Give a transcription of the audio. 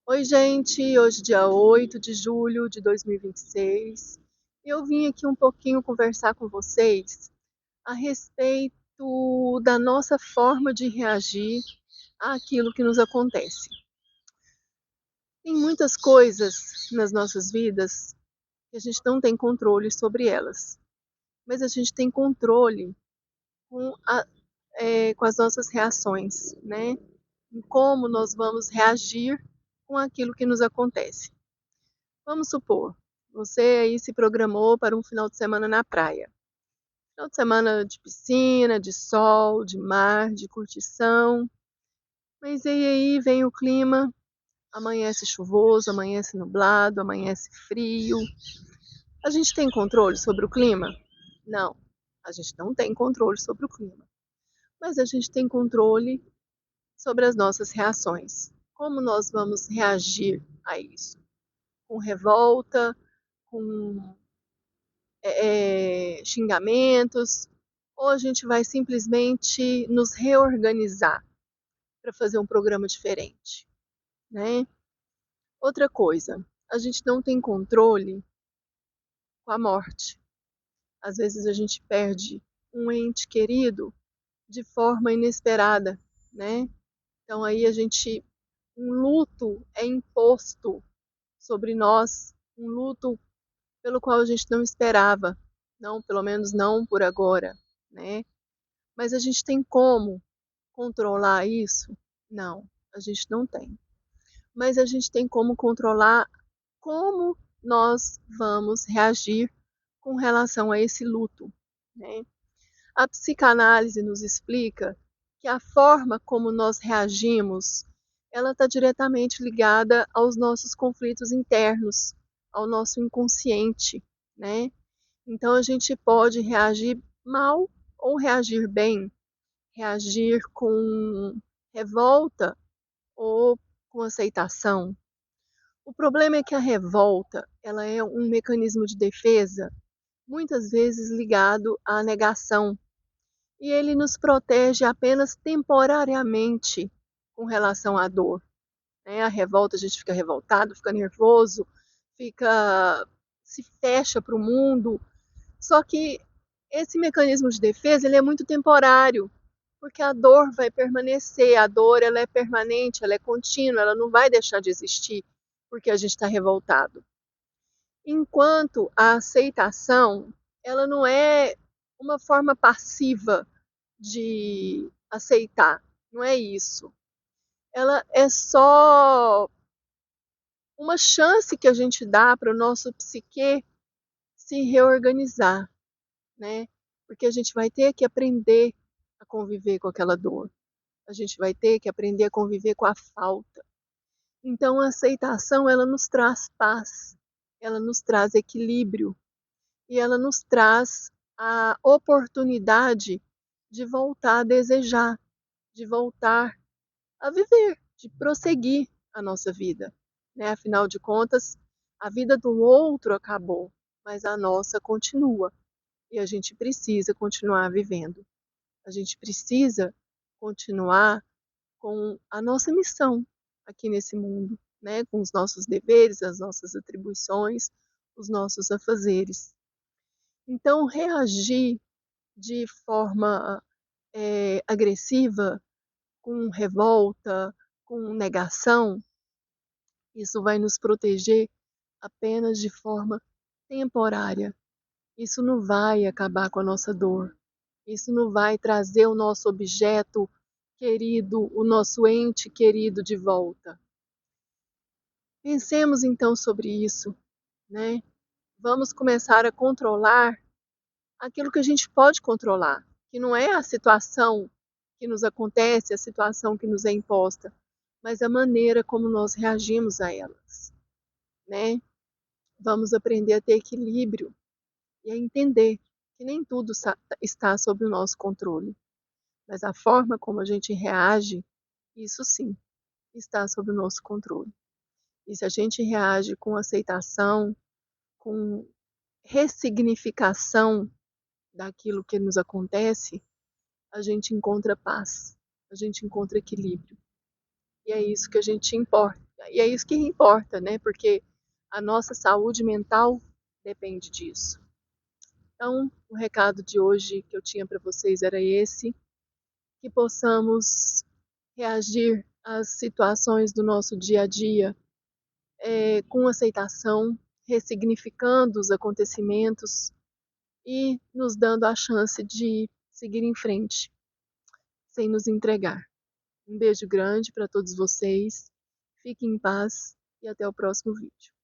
Oi, gente. Hoje, dia 8 de julho de 2026. Eu vim aqui um pouquinho conversar com vocês a respeito da nossa forma de reagir àquilo que nos acontece. Tem muitas coisas nas nossas vidas que a gente não tem controle sobre elas, mas a gente tem controle com, com as nossas reações, né? Em como nós vamos reagir com aquilo que nos acontece. Vamos supor, você aí se programou para um final de semana na praia. Final de semana de piscina, de sol, de mar, de curtição. Mas e aí vem o clima, amanhece chuvoso, amanhece nublado, amanhece frio. A gente tem controle sobre o clima? Não, a gente não tem controle sobre o clima. Mas a gente tem controle sobre as nossas reações. Como nós vamos reagir a isso? Com revolta, com xingamentos, ou a gente vai simplesmente nos reorganizar para fazer um programa diferente, né? Outra coisa, a gente não tem controle com a morte. Às vezes a gente perde um ente querido de forma inesperada, né? Então aí um luto é imposto sobre nós, um luto pelo qual a gente não esperava, não, pelo menos não por agora, né? Mas a gente tem como controlar isso? Não, a gente não tem. Mas a gente tem como controlar como nós vamos reagir com relação a esse luto, né? A psicanálise nos explica que a forma como nós reagimos, ela está diretamente ligada aos nossos conflitos internos, ao nosso inconsciente, né? Então a gente pode reagir mal ou reagir bem, reagir com revolta ou com aceitação. O problema é que a revolta, ela é um mecanismo de defesa, muitas vezes ligado à negação, e ele nos protege apenas temporariamente com relação à dor, né? A revolta, a gente fica revoltado, fica nervoso, fica se fecha para o mundo. Só que esse mecanismo de defesa, ele é muito temporário, porque a dor vai permanecer, a dor ela é permanente, ela é contínua, ela não vai deixar de existir porque a gente está revoltado. Enquanto a aceitação, ela não é uma forma passiva de aceitar, não é isso. Ela é só uma chance que a gente dá para o nosso psique se reorganizar, né? Porque a gente vai ter que aprender a conviver com aquela dor. A gente vai ter que aprender a conviver com a falta. Então, a aceitação, ela nos traz paz, ela nos traz equilíbrio e ela nos traz a oportunidade de voltar a desejar, de voltar a viver, de prosseguir a nossa vida, né? Afinal de contas, a vida do outro acabou, mas a nossa continua e a gente precisa continuar vivendo. A gente precisa continuar com a nossa missão aqui nesse mundo, né? Com os nossos deveres, as nossas atribuições, os nossos afazeres. Então, reagir de forma agressiva, com revolta, com negação, isso vai nos proteger apenas de forma temporária. Isso não vai acabar com a nossa dor. Isso não vai trazer o nosso objeto querido, o nosso ente querido de volta. Pensemos então sobre isso, né? Vamos começar a controlar aquilo que a gente pode controlar, que não é a situação que nos acontece, a situação que nos é imposta, mas a maneira como nós reagimos a elas, né? Vamos aprender a ter equilíbrio e a entender que nem tudo está sob o nosso controle, mas a forma como a gente reage, isso sim, está sob o nosso controle. E se a gente reage com aceitação, com ressignificação daquilo que nos acontece, a gente encontra paz, a gente encontra equilíbrio. E é isso que a gente importa, E é isso que importa, né? Porque a nossa saúde mental depende disso. Então, o recado de hoje que eu tinha para vocês era esse, que possamos reagir às situações do nosso dia a dia com aceitação, ressignificando os acontecimentos e nos dando a chance de seguir em frente, sem nos entregar. Um beijo grande para todos vocês, fiquem em paz e até o próximo vídeo.